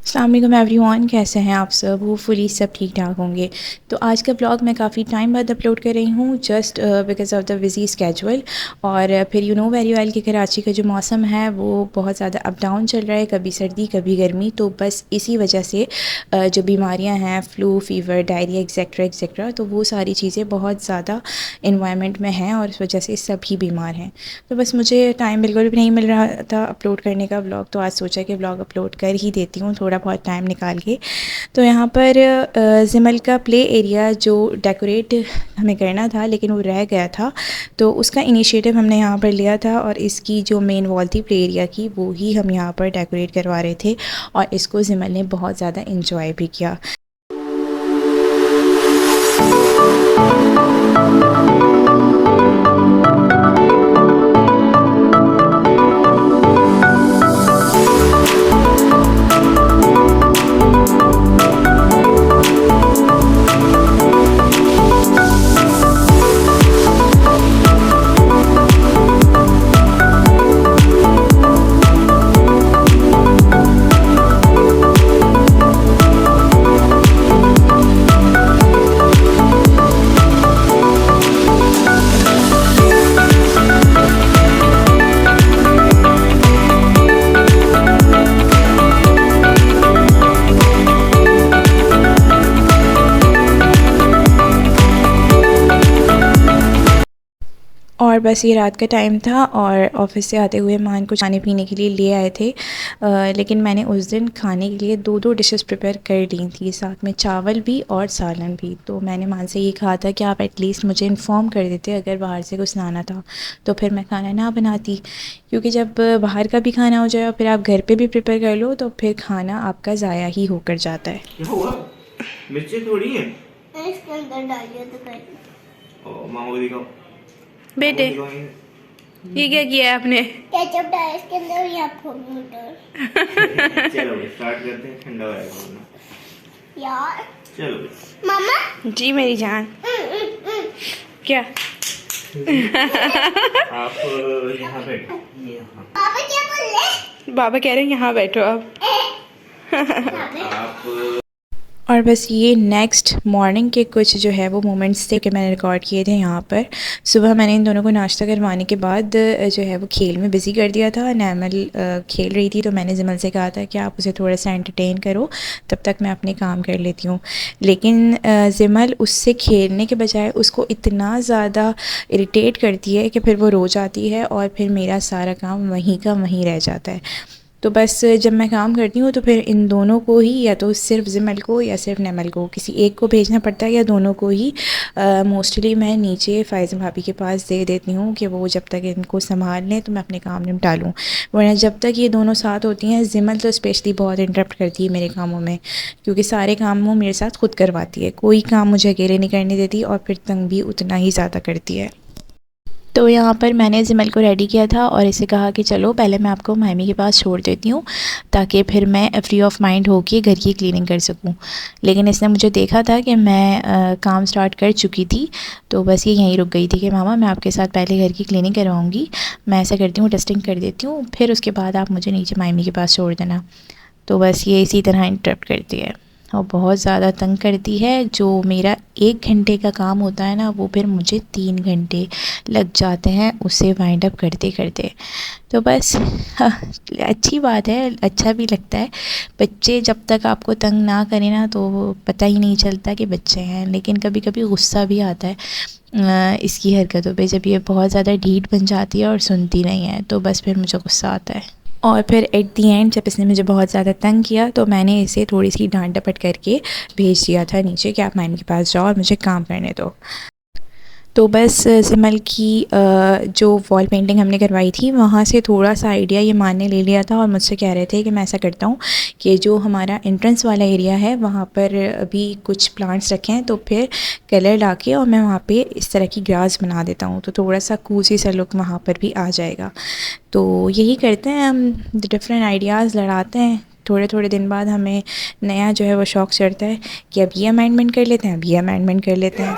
अस्सलाम वालेकुम एवरीवन, कैसे हैं आप सब? होपफुली सब ठीक ठाक होंगे। तो आज का ब्लॉग मैं काफ़ी टाइम बाद अपलोड कर रही हूँ, just because of the busy schedule. और फिर यू नो वेरी वेल कि कराची का जो मौसम है वो बहुत ज़्यादा अप डाउन चल रहा है, कभी सर्दी कभी गर्मी। तो बस इसी वजह से जो बीमारियाँ हैं, flu, fever, diarrhoea etcetera etcetera, तो वो सारी चीज़ें बहुत ज़्यादा इन्वायरमेंट में हैं और इस वजह से सभी बीमार हैं। तो बस मुझे टाइम बिल्कुल भी नहीं मिल रहा था अपलोड करने का ब्लॉग, तो आज सोचा कि ब्लॉग अपलोड कर ही देती हूँ थोड़ा बहुत टाइम निकाल के। तो यहाँ पर ज़िमल का प्ले एरिया जो डेकोरेट हमें करना था लेकिन वो रह गया था, तो उसका इनिशिएटिव हमने यहाँ पर लिया था और इसकी जो मेन वॉल थी प्ले एरिया की वो ही हम यहाँ पर डेकोरेट करवा रहे थे और इसको ज़िमल ने बहुत ज़्यादा इंजॉय भी किया। और बस ये रात का टाइम था और ऑफ़िस से आते हुए मान कुछ खाने पीने के लिए ले आए थे, लेकिन मैंने उस दिन खाने के लिए दो दो डिशेस प्रिपेयर कर ली थी, साथ में चावल भी और सालन भी। तो मैंने मान से ये कहा था कि आप एटलीस्ट मुझे इन्फॉर्म कर देते अगर बाहर से कुछ लाना था, तो फिर मैं खाना ना बनाती, क्योंकि जब बाहर का भी खाना हो जाए और फिर आप घर पर भी प्रिपेयर कर लो तो फिर खाना आपका ज़ाया ही होकर जाता है। क्या हुआ? मिर्ची थोड़ी है। इसके अंदर डालिए तो कर। ओ मामू को दिखाओ। बेटे मामू को दिखाओ। ये क्या किया है आपने? केचप डाल इसके अंदर या टमाटर। चलो स्टार्ट करते हैं, ठंडा हो जाएगा यार चलो मामा जी मेरी जान। क्या? आप यहाँ बैठो। यहाँ पापा क्या बोल रहे? बाबा कह रहे हैं यहाँ बैठो आप। आप और बस ये नेक्स्ट मॉर्निंग के कुछ जो है वो मोमेंट्स थे कि मैंने रिकॉर्ड किए थे यहाँ पर। सुबह मैंने इन दोनों को नाश्ता करवाने के बाद जो है वो खेल में बिज़ी कर दिया था। नैमल खेल रही थी तो मैंने ज़िमल से कहा था कि आप उसे थोड़ा सा एंटरटेन करो, तब तक मैं अपने काम कर लेती हूँ। लेकिन ज़िमल उससे खेलने के बजाय उसको इतना ज़्यादा इरिटेट करती है कि फिर वो रो जाती है और फिर मेरा सारा काम वहीं का वहीं रह जाता है। तो बस जब मैं काम करती हूँ तो फिर इन दोनों को ही, या तो सिर्फ ज़िमल को या सिर्फ नैमल को, किसी एक को भेजना पड़ता है या दोनों को ही। मोस्टली मैं नीचे फ़ाइज़ा भाभी के पास दे देती हूँ कि वो जब तक इनको संभाल लें तो मैं अपने काम निपटा लूँ, वरना जब तक ये दोनों साथ होती हैं, ज़िमल तो स्पेशली बहुत इंटरप्ट करती है मेरे कामों में, क्योंकि सारे काम वो मेरे साथ खुद करवाती है, कोई काम मुझे अकेले नहीं करने देती और फिर तंग भी उतना ही ज़्यादा करती है। तो यहाँ पर मैंने ज़िमल को रेडी किया था और इसे कहा कि चलो पहले मैं आपको मामी के पास छोड़ देती हूँ ताकि फिर मैं फ्री ऑफ माइंड होके घर की क्लीनिंग कर सकूँ। लेकिन इसने मुझे देखा था कि मैं काम स्टार्ट कर चुकी थी, तो बस ये यहीं रुक गई थी कि मामा मैं आपके साथ पहले घर की क्लीनिंग करवाऊँगी, मैं ऐसा करती हूँ डस्टिंग कर देती हूँ, फिर उसके बाद आप मुझे नीचे मामी के पास छोड़ देना। तो बस ये इसी तरह इंटरप्ट करती है और बहुत ज़्यादा तंग करती है। जो मेरा 1 घंटे का काम होता है ना, वो फिर मुझे 3 घंटे लग जाते हैं उसे वाइंड अप करते करते। तो बस हाँ, अच्छी बात है, अच्छा भी लगता है। बच्चे जब तक आपको तंग ना करें ना तो पता ही नहीं चलता कि बच्चे हैं, लेकिन कभी कभी गुस्सा भी आता है इसकी हरकतों पे, जब ये बहुत ज़्यादा ढीठ बन जाती है और सुनती नहीं है तो बस फिर मुझे गुस्सा आता है। और फिर एट दी एंड जब इसने मुझे बहुत ज़्यादा तंग किया तो मैंने इसे थोड़ी सी डांट डपट करके भेज दिया था नीचे कि आप मामी के पास जाओ और मुझे काम करने दो। तो बस ज़िमल की जो वॉल पेंटिंग हमने करवाई थी वहाँ से थोड़ा सा आइडिया ये मान ने ले लिया था और मुझसे कह रहे थे कि मैं ऐसा करता हूँ कि जो हमारा एंट्रेंस वाला एरिया है वहाँ पर अभी कुछ प्लांट्स रखे हैं, तो फिर कलर ला के और मैं वहाँ पे इस तरह की ग्रास बना देता हूँ, तो थोड़ा सा कूसी सा लुक वहाँ पर भी आ जाएगा। तो यही करते हैं हम, डिफरेंट आइडियाज़ लड़ाते हैं। थोड़े थोड़े दिन बाद हमें नया जो है वो शौक़ चढ़ता है कि अब ये अमेंडमेंट कर लेते हैं, अब ये अमेंडमेंट कर लेते हैं।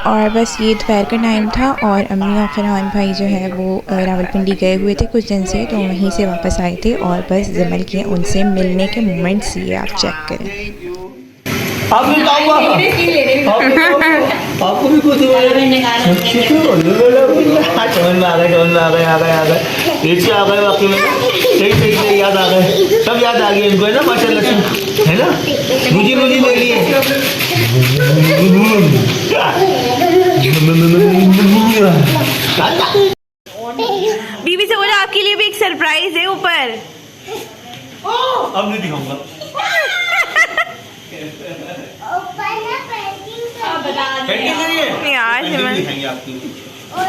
और बस ये दोपहर का टाइम था और अम्मी और फरहान भाई जो है वो रावलपिंडी गए हुए थे कुछ दिन से, तो वहीं से वापस आए थे और बस जमल के उनसे मिलने के मोमेंट्स ये आप चेक करें। आपको भी कुछ समझ में आ गए, समझ में आ गए, आ गए, आ गए, फिर से आ गए वाकई में, सही सही से याद आ गए, सब याद आ गया इनको, है ना माशाल्लाह से, है ना, मुझे मुझे ले लिए। बीबी से बोला आपके लिए भी एक सरप्राइज है ऊपर। अब नहीं दिखाऊंगा। ऊपर ना पेंटिंग करिए यार दिखाएंगे आपकी। और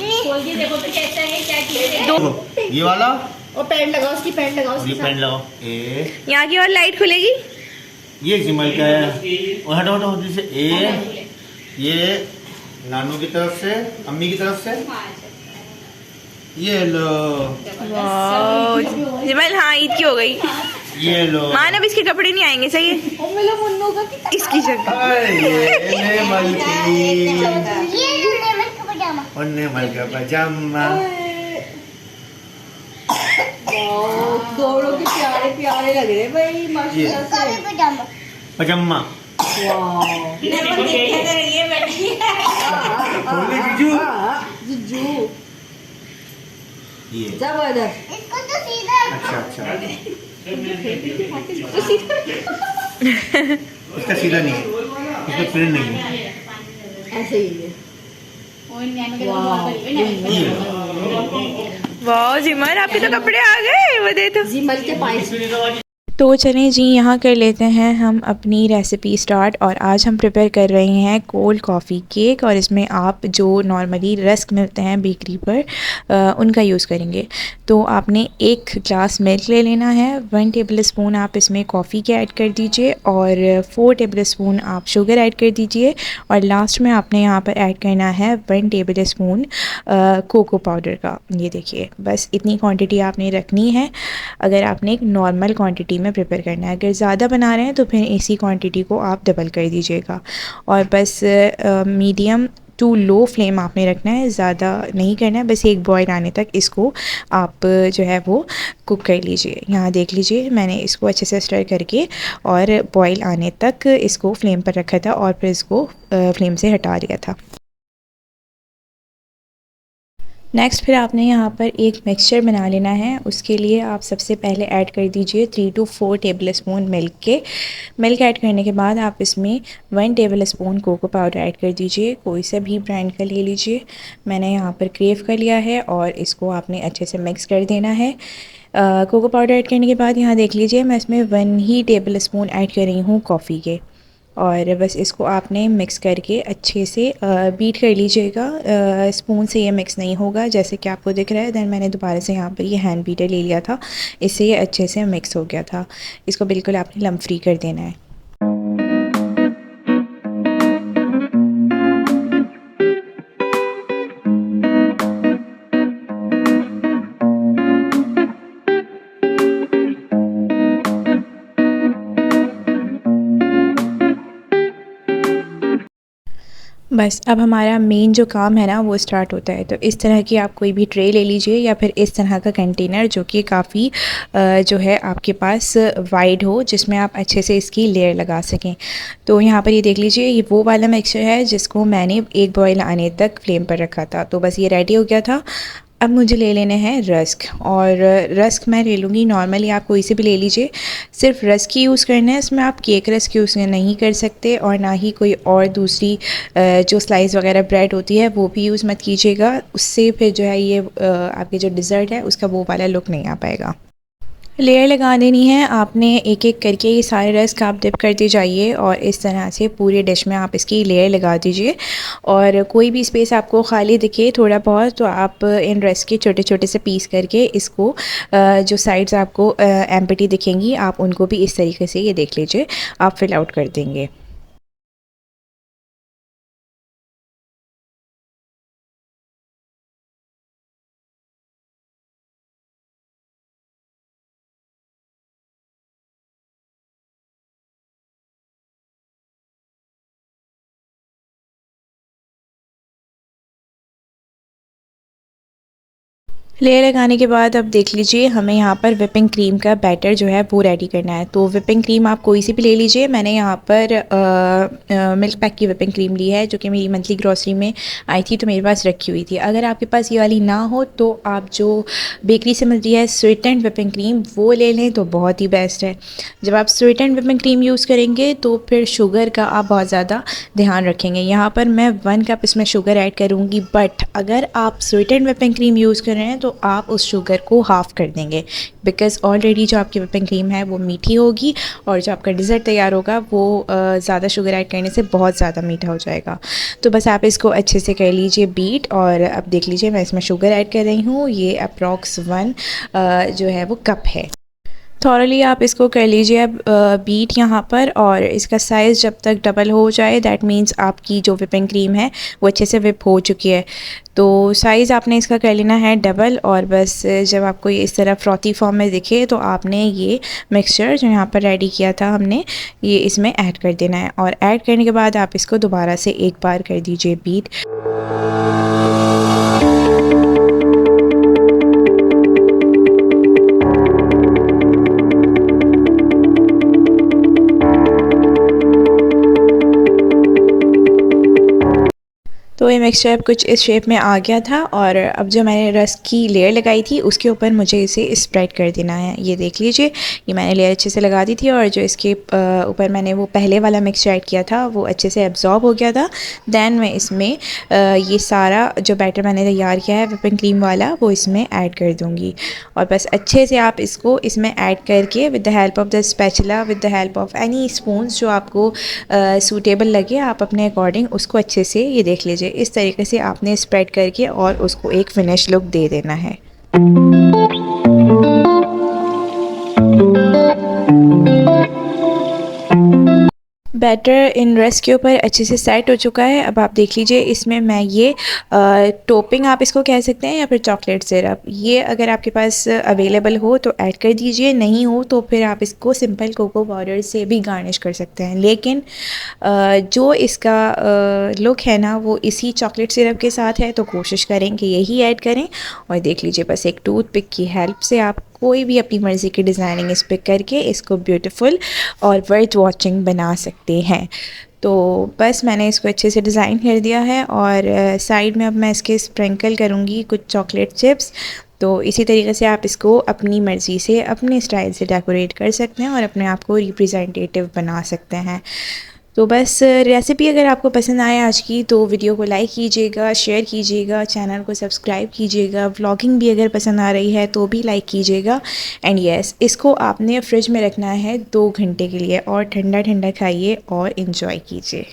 ये खोल के देखो तो कैसा है, क्या चीज है। ये वाला, और पैंट लगाओ, उसकी पैंट लगाओ, ये उसकी पेन लगाओ, ए यहाँ की और लाइट खुलेगी। ये जिमल का है, और हटो हटो हटो से, ए ये नानू की तरफ से, अम्मी की तरफ से, ये लो, वाह जिमल, हाँ ईद की हो गई। ये लो, मान अब इसके कपड़े नहीं आएंगे, सही है इसकी जगह। ये नेमल की, ये लो नेमल का पजामा। और नेमल का पजामा, दोनों के प्यारे प्यारे लग रहे भाई ये माशाल्लाह इसका भी से। पजामा। पजामा, वाह जीजू, जुजू ये जबरदस्त। इसको तो सीधा अच्छा अच्छा, इसका सीधा नहीं है, इसका प्रिंट नहीं है, ऐसे ही है। ये वाह जिमल, आपके तो कपड़े आ गए, वो दे तो। जिमल के पास तो चलें जी, यहाँ कर लेते हैं हम अपनी रेसिपी स्टार्ट। और आज हम प्रिपेयर कर रहे हैं कोल्ड कॉफ़ी केक, और इसमें आप जो नॉर्मली रस्क मिलते हैं बेकरी पर उनका यूज़ करेंगे। तो आपने 1 ग्लास मिल्क ले लेना है, 1 टेबल स्पून आप इसमें कॉफ़ी के ऐड कर दीजिए, और 4 टेबल स्पून आप शुगर ऐड कर दीजिए, और लास्ट में आपने यहाँ पर ऐड करना है 1 टेबल स्पून कोको पाउडर का। ये देखिए, बस इतनी क्वांटिटी आपने रखनी है अगर आपने एक नॉर्मल क्वांटिटी में प्रिपेयर करना है। अगर ज़्यादा बना रहे हैं तो फिर इसी क्वांटिटी को आप डबल कर दीजिएगा, और बस मीडियम टू लो फ्लेम आपने रखना है, ज़्यादा नहीं करना है। बस एक बॉयल आने तक इसको आप जो है वो कुक कर लीजिए। यहाँ देख लीजिए, मैंने इसको अच्छे से स्टर करके और बॉयल आने तक इसको फ्लेम पर रखा था और फिर इसको फ्लेम से हटा दिया था। नेक्स्ट फिर आपने यहाँ पर एक मिक्सचर बना लेना है। उसके लिए आप सबसे पहले ऐड कर दीजिए 3 to 4 tablespoon milk add करने के बाद आप इसमें 1 tablespoon cocoa powder add कर दीजिए। कोई सा भी ब्रांड का ले लीजिए, मैंने यहाँ पर क्रेव का लिया है, और इसको आपने अच्छे से मिक्स कर देना है। कोको पाउडर ऐड करने के बाद यहाँ देख लीजिए, मैं इसमें 1 ही टेबल स्पून ऐड कर रही हूँ कॉफ़ी के, और बस इसको आपने मिक्स करके अच्छे से बीट कर लीजिएगा। स्पून से ये मिक्स नहीं होगा जैसे कि आपको दिख रहा है। देन मैंने दोबारा से यहाँ पर ये हैंड बीटर ले लिया था, इससे ये अच्छे से मिक्स हो गया था। इसको बिल्कुल आपने लम्प फ्री कर देना है। बस अब हमारा मेन जो काम है ना वो स्टार्ट होता है। तो इस तरह की आप कोई भी ट्रे ले लीजिए, या फिर इस तरह का कंटेनर जो कि काफ़ी जो है आपके पास वाइड हो, जिसमें आप अच्छे से इसकी लेयर लगा सकें। तो यहाँ पर ये देख लीजिए, ये वो वाला मिक्सचर है जिसको मैंने एक बॉयल आने तक फ्लेम पर रखा था। तो बस ये रेडी हो गया था। अब मुझे ले लेने हैं रस्क, और रस्क मैं ले लूँगी नॉर्मली, आप कोई से भी ले लीजिए। सिर्फ रस्क ही यूज़ करना है, इसमें आप केक रस्क यूज़ नहीं कर सकते, और ना ही कोई और दूसरी जो स्लाइस वगैरह ब्रेड होती है वो भी यूज़ मत कीजिएगा। उससे फिर जो है ये आपके जो डिज़र्ट है उसका वो वाला लुक नहीं आ पाएगा। लेयर लगा देनी है आपने, एक एक करके ये सारे रस्क आप डिप करते जाइए, और इस तरह से पूरे डिश में आप इसकी लेयर लगा दीजिए। और कोई भी स्पेस आपको खाली दिखे थोड़ा बहुत, तो आप इन रस्क के छोटे छोटे से पीस करके इसको जो साइड्स आपको एम्प्टी दिखेंगी आप उनको भी इस तरीके से, ये देख लीजिए, आप फिल आउट कर देंगे। लेयर लगाने के बाद अब देख लीजिए हमें यहाँ पर विपिंग क्रीम का बैटर जो है वो रेडी करना है। तो विपिंग क्रीम आप कोई सी भी ले लीजिए। मैंने यहाँ पर मिल्क पैक की विपिंग क्रीम ली है जो कि मेरी मंथली ग्रॉसरी में आई थी, तो मेरे पास रखी हुई थी। अगर आपके पास ये वाली ना हो तो आप जो बेकरी से मिलती है स्वीटेंड विपिंग क्रीम वो ले लें तो बहुत ही बेस्ट है। जब आप स्वीटेंड विपिंग क्रीम यूज़ करेंगे तो फिर शुगर का आप बहुत ज़्यादा ध्यान रखेंगे। यहाँ पर मैं 1 कप इसमें शुगर ऐड करूँगी, बट अगर आप स्वीटेंड विपिंग क्रीम यूज़ कर रहे हैं तो आप उस शुगर को हाफ़ कर देंगे, बिकॉज़ ऑलरेडी जो आपकी विपिंग क्रीम है वो मीठी होगी और जो आपका डिज़र्ट तैयार होगा वो ज़्यादा शुगर ऐड करने से बहुत ज़्यादा मीठा हो जाएगा। तो बस आप इसको अच्छे से कर लीजिए बीट। और अब देख लीजिए मैं इसमें शुगर ऐड कर रही हूँ। ये अप्रॉक्स 1 जो है वो कप है। थॉरली आप इसको कर लीजिए अब बीट यहाँ पर, और इसका साइज़ जब तक डबल हो जाए दैट मीन्स आपकी जो विपिंग क्रीम है वो अच्छे से विप हो चुकी है। तो साइज़ आपने इसका कर लेना है डबल, और बस जब आपको ये इस तरह फ्रॉथी फॉर्म में दिखे तो आपने ये मिक्सचर जो यहाँ पर रेडी किया था हमने ये इसमें ऐड कर देना है। और ऐड करने के बाद आप इसको दोबारा से एक बार कर दीजिए बीट। तो ये मिक्सचर कुछ इस शेप में आ गया था, और अब जो मैंने रस की लेयर लगाई थी उसके ऊपर मुझे इसे स्प्रेड कर देना है। ये देख लीजिए ये मैंने लेयर अच्छे से लगा दी थी, और जो इसके ऊपर मैंने वो पहले वाला मिक्सचर ऐड किया था वो अच्छे से एब्जॉर्ब हो गया था। दैन मैं इसमें ये सारा जो बैटर मैंने तैयार किया है विपिंग क्रीम वाला वो इसमें ऐड कर दूँगी। और बस अच्छे से आप इसको इसमें ऐड करके with the help of the spatula, with the help of any spoons जो आपको सूटेबल लगे आप अपने अकॉर्डिंग उसको अच्छे से ये देख लीजिए इस तरीके से आपने स्प्रेड करके और उसको एक फिनिश लुक दे देना है। बैटर इन रस्क के ऊपर अच्छे से सेट हो चुका है। अब आप देख लीजिए इसमें मैं ये टॉपिंग आप इसको कह सकते हैं या फिर चॉकलेट सिरप, ये अगर आपके पास अवेलेबल हो तो ऐड कर दीजिए, नहीं हो तो फिर आप इसको सिंपल कोको पाउडर से भी गार्निश कर सकते हैं। लेकिन जो इसका लुक है ना वो इसी चॉकलेट सिरप के साथ है, तो कोशिश करें कि यही ऐड करें। और देख लीजिए बस एक टूथपिक की हेल्प से आप कोई भी अपनी मर्ज़ी की डिज़ाइनिंग इस पर करके इसको ब्यूटीफुल और वर्थ वॉचिंग बना सकते हैं। तो बस मैंने इसको अच्छे से डिज़ाइन कर दिया है, और साइड में अब मैं इसके स्प्रिंकल करूँगी कुछ चॉकलेट चिप्स। तो इसी तरीके से आप इसको अपनी मर्ज़ी से अपने स्टाइल से डेकोरेट कर सकते हैं और अपने आप को रिप्रेजेंटेटिव बना सकते हैं। तो बस रेसिपी अगर आपको पसंद आए आज की तो वीडियो को लाइक कीजिएगा, शेयर कीजिएगा, चैनल को सब्सक्राइब कीजिएगा। व्लॉगिंग भी अगर पसंद आ रही है तो भी लाइक कीजिएगा। एंड यस, इसको आपने फ्रिज में रखना है 2 घंटे के लिए, और ठंडा ठंडा खाइए और इन्जॉय कीजिए।